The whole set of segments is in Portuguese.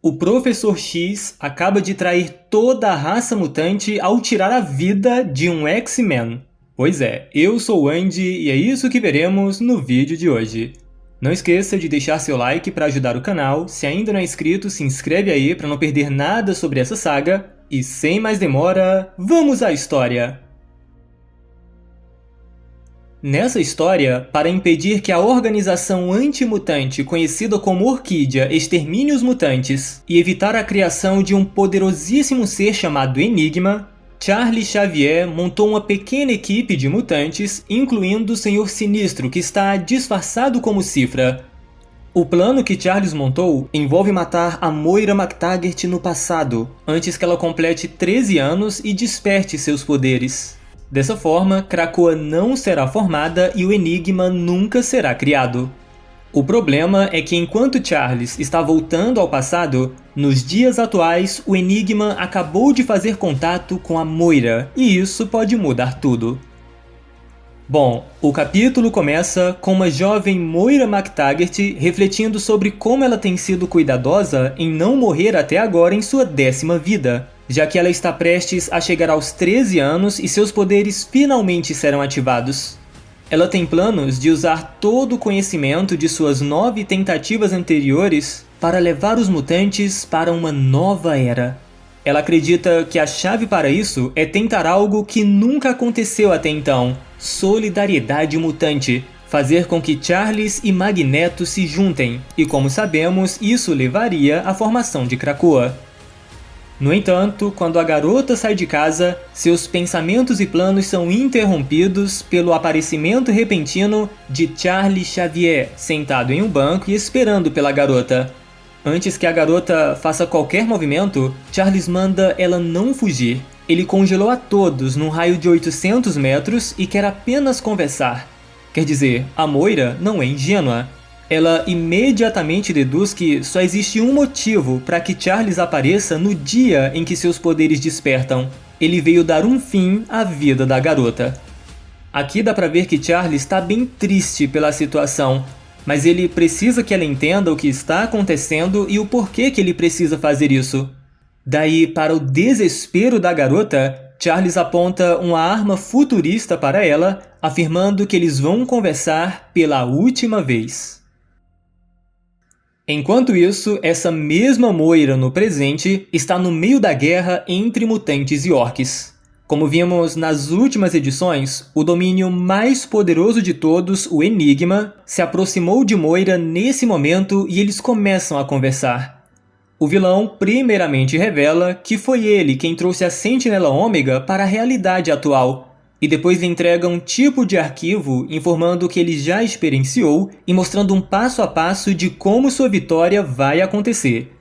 O Professor X acaba de trair toda a raça mutante ao tirar a vida de um X-Men. Pois é, eu sou o Andy e é isso que veremos no vídeo de hoje. Não esqueça de deixar seu like para ajudar o canal, se ainda não é inscrito, se inscreve aí para não perder nada sobre essa saga, e sem mais demora, vamos à história! Nessa história, para impedir que a organização antimutante conhecida como Orquídea extermine os mutantes e evitar a criação de um poderosíssimo ser chamado Enigma, Charles Xavier montou uma pequena equipe de mutantes, incluindo o Senhor Sinistro, que está disfarçado como Cifra. O plano que Charles montou envolve matar a Moira MacTaggert no passado, antes que ela complete 13 anos e desperte seus poderes. Dessa forma, Krakoa não será formada e o Enigma nunca será criado. O problema é que enquanto Charles está voltando ao passado, nos dias atuais o Enigma acabou de fazer contato com a Moira, e isso pode mudar tudo. Bom, o capítulo começa com uma jovem Moira MacTaggert refletindo sobre como ela tem sido cuidadosa em não morrer até agora em sua 10ª vida, já que ela está prestes a chegar aos 13 anos e seus poderes finalmente serão ativados. Ela tem planos de usar todo o conhecimento de suas 9 tentativas anteriores para levar os mutantes para uma nova era. Ela acredita que a chave para isso é tentar algo que nunca aconteceu até então: solidariedade mutante. Fazer com que Charles e Magneto se juntem, e como sabemos, isso levaria à formação de Krakoa. No entanto, quando a garota sai de casa, seus pensamentos e planos são interrompidos pelo aparecimento repentino de Charles Xavier, sentado em um banco e esperando pela garota. Antes que a garota faça qualquer movimento, Charles manda ela não fugir. Ele congelou a todos num raio de 800 metros e quer apenas conversar. Quer dizer, a Moira não é ingênua. Ela imediatamente deduz que só existe um motivo para que Charles apareça no dia em que seus poderes despertam. Ele veio dar um fim à vida da garota. Aqui dá pra ver que Charles está bem triste pela situação, mas ele precisa que ela entenda o que está acontecendo e o porquê que ele precisa fazer isso. Daí, para o desespero da garota, Charles aponta uma arma futurista para ela, afirmando que eles vão conversar pela última vez. Enquanto isso, essa mesma Moira no presente está no meio da guerra entre mutantes e orcs. Como vimos nas últimas edições, o domínio mais poderoso de todos, o Enigma, se aproximou de Moira nesse momento e eles começam a conversar. O vilão primeiramente revela que foi ele quem trouxe a Sentinela Ômega para a realidade atual, e depois lhe entrega um tipo de arquivo informando que ele já experienciou e mostrando um passo a passo de como sua vitória vai acontecer.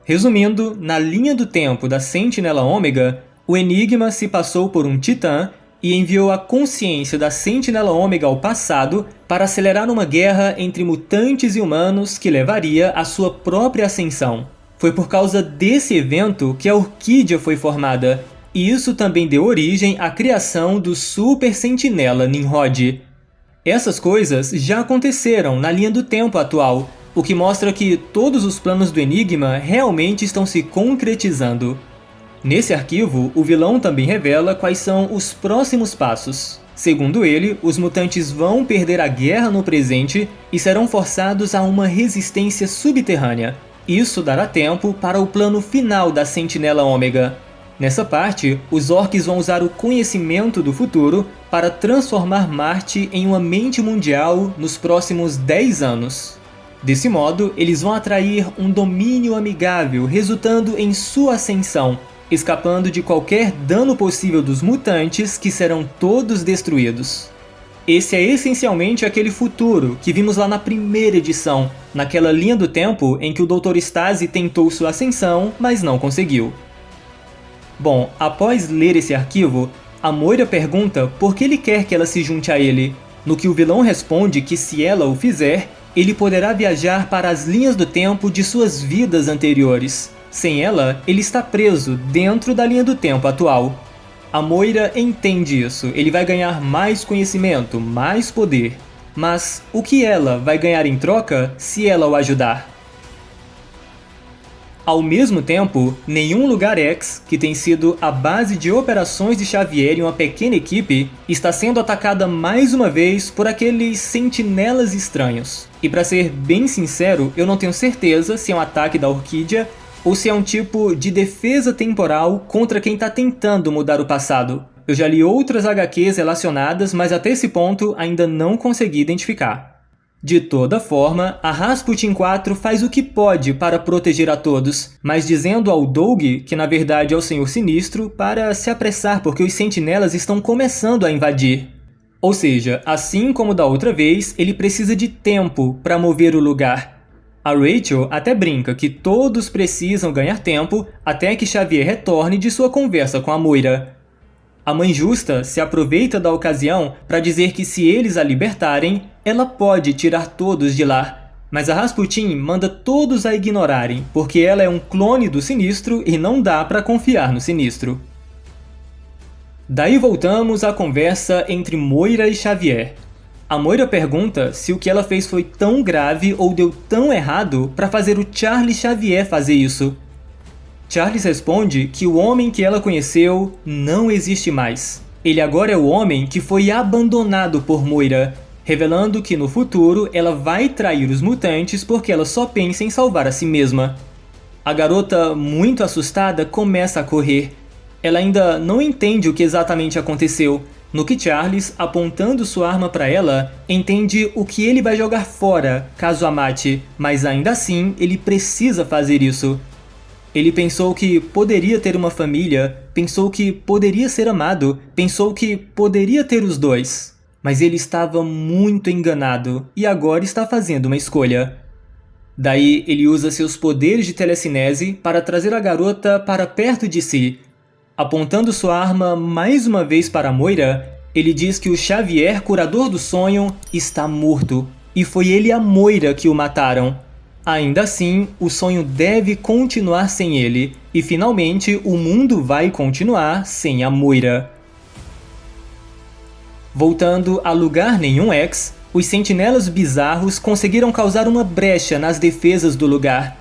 Resumindo, na linha do tempo da Sentinela Ômega, o Enigma se passou por um titã e enviou a consciência da Sentinela Ômega ao passado para acelerar uma guerra entre mutantes e humanos que levaria à sua própria ascensão. Foi por causa desse evento que a Orquídea foi formada, e isso também deu origem à criação do Super Sentinela Nimrod. Essas coisas já aconteceram na linha do tempo atual, o que mostra que todos os planos do Enigma realmente estão se concretizando. Nesse arquivo, o vilão também revela quais são os próximos passos. Segundo ele, os mutantes vão perder a guerra no presente e serão forçados a uma resistência subterrânea. Isso dará tempo para o plano final da Sentinela Ômega. Nessa parte, os orcs vão usar o conhecimento do futuro para transformar Marte em uma mente mundial nos próximos 10 anos. Desse modo, eles vão atrair um domínio amigável, resultando em sua ascensão, escapando de qualquer dano possível dos mutantes, que serão todos destruídos. Esse é essencialmente aquele futuro que vimos lá na primeira edição, naquela linha do tempo em que o Dr. Stasi tentou sua ascensão, mas não conseguiu. Bom, após ler esse arquivo, a Moira pergunta por que ele quer que ela se junte a ele, no que o vilão responde que se ela o fizer, ele poderá viajar para as linhas do tempo de suas vidas anteriores. Sem ela, ele está preso dentro da linha do tempo atual. A Moira entende isso, ele vai ganhar mais conhecimento, mais poder. Mas o que ela vai ganhar em troca se ela o ajudar? Ao mesmo tempo, nenhum lugar X, que tem sido a base de operações de Xavier em uma pequena equipe, está sendo atacada mais uma vez por aqueles sentinelas estranhos. E pra ser bem sincero, eu não tenho certeza se é um ataque da Orquídea ou se é um tipo de defesa temporal contra quem tá tentando mudar o passado. Eu já li outras HQs relacionadas, mas até esse ponto ainda não consegui identificar. De toda forma, a Rasputin 4 faz o que pode para proteger a todos, mas dizendo ao Doug, que na verdade é o Senhor Sinistro, para se apressar porque os sentinelas estão começando a invadir. Ou seja, assim como da outra vez, ele precisa de tempo para mover o lugar. A Rachel até brinca que todos precisam ganhar tempo até que Xavier retorne de sua conversa com a Moira. A Mãe Justa se aproveita da ocasião para dizer que se eles a libertarem, ela pode tirar todos de lá. Mas a Rasputin manda todos a ignorarem, porque ela é um clone do Sinistro e não dá para confiar no Sinistro. Daí voltamos à conversa entre Moira e Xavier. A Moira pergunta se o que ela fez foi tão grave ou deu tão errado para fazer o Charles Xavier fazer isso. Charles responde que o homem que ela conheceu não existe mais. Ele agora é o homem que foi abandonado por Moira, revelando que no futuro ela vai trair os mutantes porque ela só pensa em salvar a si mesma. A garota, muito assustada, começa a correr. Ela ainda não entende o que exatamente aconteceu, no que Charles, apontando sua arma para ela, entende o que ele vai jogar fora caso a mate, mas ainda assim ele precisa fazer isso. Ele pensou que poderia ter uma família, pensou que poderia ser amado, pensou que poderia ter os dois. Mas ele estava muito enganado e agora está fazendo uma escolha. Daí ele usa seus poderes de telecinese para trazer a garota para perto de si. Apontando sua arma mais uma vez para Moira, ele diz que o Xavier, curador do sonho, está morto. E foi ele e a Moira que o mataram. Ainda assim, o sonho deve continuar sem ele, e finalmente o mundo vai continuar sem a Moira. Voltando a Lugar Nenhum X, os sentinelas bizarros conseguiram causar uma brecha nas defesas do lugar.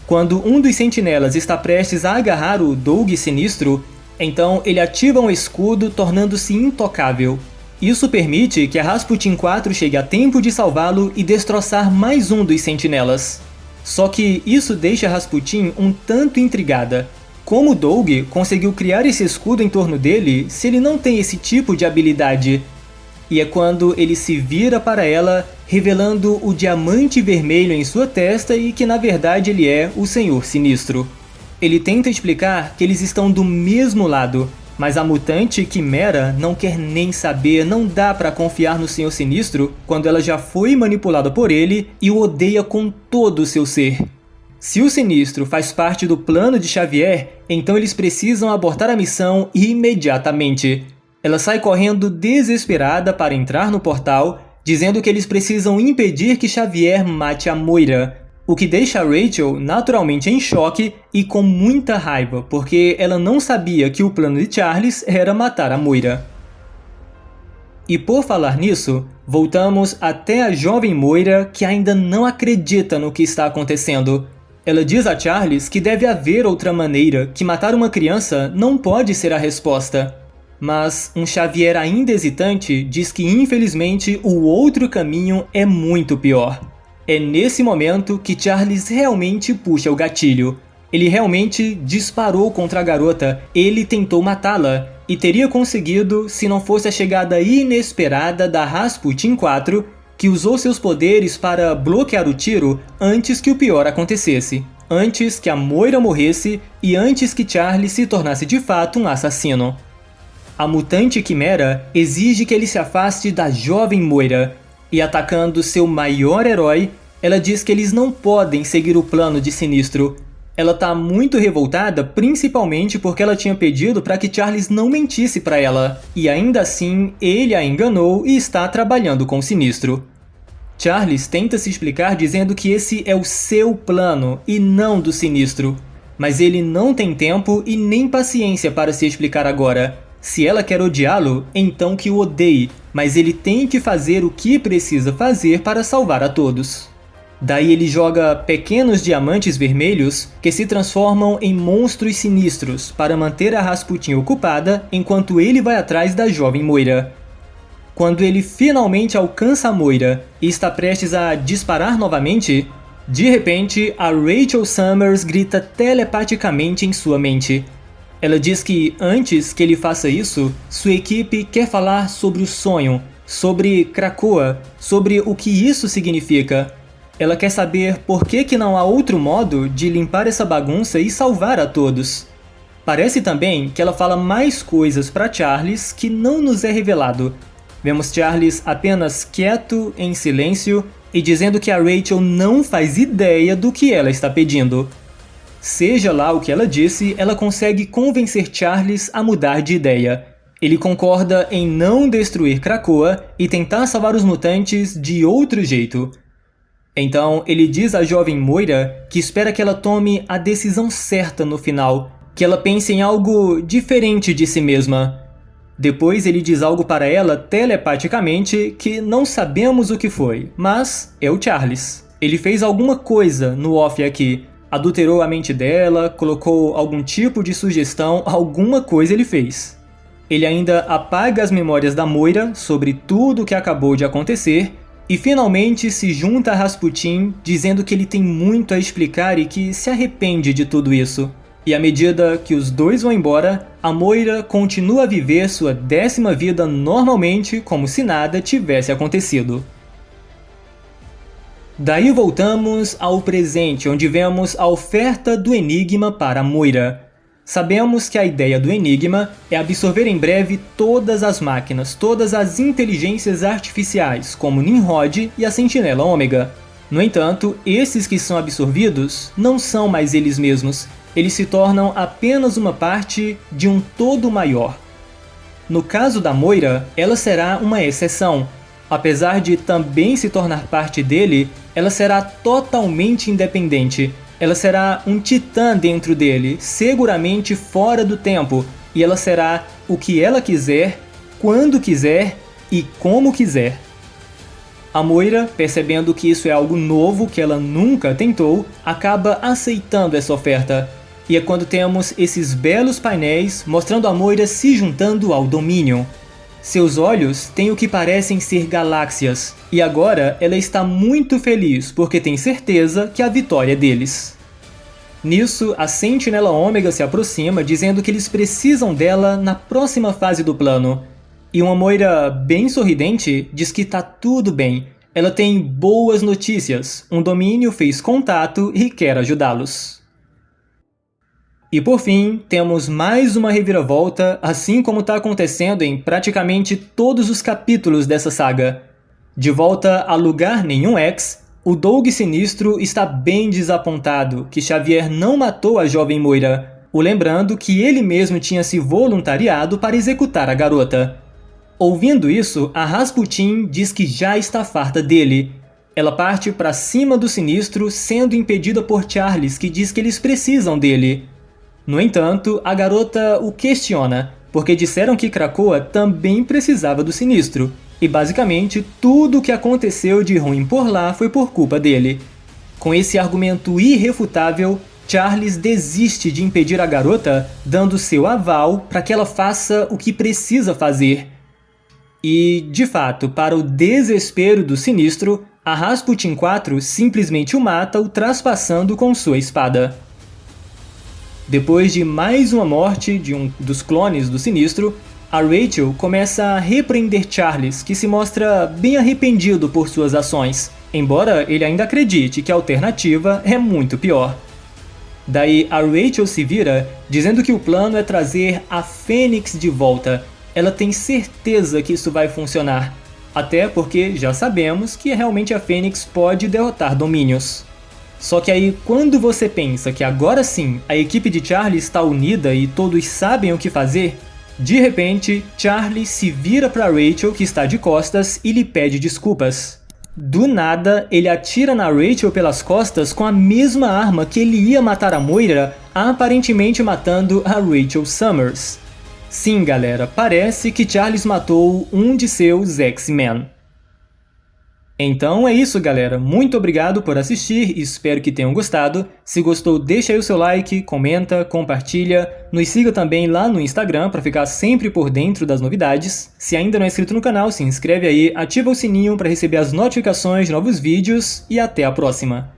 Quando um dos sentinelas está prestes a agarrar o Doug Sinistro, então ele ativa um escudo tornando-se intocável. Isso permite que a Rasputin 4 chegue a tempo de salvá-lo e destroçar mais um dos sentinelas. Só que isso deixa Rasputin um tanto intrigada. Como Doug conseguiu criar esse escudo em torno dele se ele não tem esse tipo de habilidade? E é quando ele se vira para ela, revelando o diamante vermelho em sua testa e que na verdade ele é o Senhor Sinistro. Ele tenta explicar que eles estão do mesmo lado, mas a mutante Quimera não quer nem saber, não dá pra confiar no Senhor Sinistro quando ela já foi manipulada por ele e o odeia com todo o seu ser. Se o Sinistro faz parte do plano de Xavier, então eles precisam abortar a missão imediatamente. Ela sai correndo desesperada para entrar no portal, dizendo que eles precisam impedir que Xavier mate a Moira. O que deixa a Rachel naturalmente em choque e com muita raiva, porque ela não sabia que o plano de Charles era matar a Moira. E por falar nisso, voltamos até a jovem Moira que ainda não acredita no que está acontecendo. Ela diz a Charles que deve haver outra maneira, que matar uma criança não pode ser a resposta. Mas um Xavier ainda hesitante diz que infelizmente o outro caminho é muito pior. É nesse momento que Charles realmente puxa o gatilho. Ele realmente disparou contra a garota, ele tentou matá-la, e teria conseguido se não fosse a chegada inesperada da Rasputin 4, que usou seus poderes para bloquear o tiro antes que o pior acontecesse. Antes que a Moira morresse e antes que Charles se tornasse de fato um assassino. A mutante Quimera exige que ele se afaste da jovem Moira, e atacando seu maior herói, ela diz que eles não podem seguir o plano de Sinistro. Ela tá muito revoltada, principalmente porque ela tinha pedido para que Charles não mentisse para ela, e ainda assim ele a enganou e está trabalhando com Sinistro. Charles tenta se explicar dizendo que esse é o seu plano e não do Sinistro, mas ele não tem tempo e nem paciência para se explicar agora. Se ela quer odiá-lo, então que o odeie, mas ele tem que fazer o que precisa fazer para salvar a todos. Daí ele joga pequenos diamantes vermelhos que se transformam em monstros sinistros para manter a Rasputin ocupada enquanto ele vai atrás da jovem Moira. Quando ele finalmente alcança a Moira e está prestes a disparar novamente, de repente a Rachel Summers grita telepaticamente em sua mente. Ela diz que antes que ele faça isso, sua equipe quer falar sobre o sonho, sobre Krakoa, sobre o que isso significa. Ela quer saber por que não há outro modo de limpar essa bagunça e salvar a todos. Parece também que ela fala mais coisas para Charles que não nos é revelado. Vemos Charles apenas quieto, em silêncio, e dizendo que a Rachel não faz ideia do que ela está pedindo. Seja lá o que ela disse, ela consegue convencer Charles a mudar de ideia. Ele concorda em não destruir Krakoa e tentar salvar os mutantes de outro jeito. Então, ele diz à jovem Moira que espera que ela tome a decisão certa no final, que ela pense em algo diferente de si mesma. Depois ele diz algo para ela telepaticamente que não sabemos o que foi, mas é o Charles. Ele fez alguma coisa no off aqui, adulterou a mente dela, colocou algum tipo de sugestão, alguma coisa ele fez. Ele ainda apaga as memórias da Moira sobre tudo o que acabou de acontecer e finalmente se junta a Rasputin dizendo que ele tem muito a explicar e que se arrepende de tudo isso. E à medida que os dois vão embora, a Moira continua a viver sua 10ª vida normalmente como se nada tivesse acontecido. Daí voltamos ao presente, onde vemos a oferta do Enigma para Moira. Sabemos que a ideia do Enigma é absorver em breve todas as máquinas, todas as inteligências artificiais, como Nimrod e a Sentinela Ômega. No entanto, esses que são absorvidos não são mais eles mesmos, eles se tornam apenas uma parte de um todo maior. No caso da Moira, ela será uma exceção. Apesar de também se tornar parte dele, ela será totalmente independente. Ela será um titã dentro dele, seguramente fora do tempo, e ela será o que ela quiser, quando quiser e como quiser. A Moira, percebendo que isso é algo novo que ela nunca tentou, acaba aceitando essa oferta. E é quando temos esses belos painéis mostrando a Moira se juntando ao Dominion. Seus olhos têm o que parecem ser galáxias, e agora ela está muito feliz porque tem certeza que a vitória é deles. Nisso, a Sentinela Ômega se aproxima dizendo que eles precisam dela na próxima fase do plano. E uma Moira bem sorridente diz que tá tudo bem, ela tem boas notícias, um domínio fez contato e quer ajudá-los. E por fim, temos mais uma reviravolta, assim como está acontecendo em praticamente todos os capítulos dessa saga. De volta a Lugar Nenhum X, o Doug Sinistro está bem desapontado que Xavier não matou a jovem Moira, o lembrando que ele mesmo tinha se voluntariado para executar a garota. Ouvindo isso, a Rasputin diz que já está farta dele. Ela parte para cima do Sinistro, sendo impedida por Charles, que diz que eles precisam dele. No entanto, a garota o questiona, porque disseram que Krakoa também precisava do Sinistro, e basicamente tudo o que aconteceu de ruim por lá foi por culpa dele. Com esse argumento irrefutável, Charles desiste de impedir a garota, dando seu aval para que ela faça o que precisa fazer. E, de fato, para o desespero do Sinistro, a Rasputin 4 simplesmente o mata, o traspassando com sua espada. Depois de mais uma morte de um dos clones do Sinistro, a Rachel começa a repreender Charles, que se mostra bem arrependido por suas ações, embora ele ainda acredite que a alternativa é muito pior. Daí a Rachel se vira, dizendo que o plano é trazer a Fênix de volta. Ela tem certeza que isso vai funcionar, até porque já sabemos que realmente a Fênix pode derrotar Domínios. Só que aí, quando você pensa que agora sim a equipe de Charlie está unida e todos sabem o que fazer, de repente, Charlie se vira para Rachel, que está de costas, e lhe pede desculpas. Do nada, ele atira na Rachel pelas costas com a mesma arma que ele ia matar a Moira, aparentemente matando a Rachel Summers. Sim, galera, parece que Charles matou um de seus X-Men. Então é isso, galera. Muito obrigado por assistir, espero que tenham gostado. Se gostou, deixa aí o seu like, comenta, compartilha. Nos siga também lá no Instagram para ficar sempre por dentro das novidades. Se ainda não é inscrito no canal, se inscreve aí, ativa o sininho para receber as notificações de novos vídeos e até a próxima.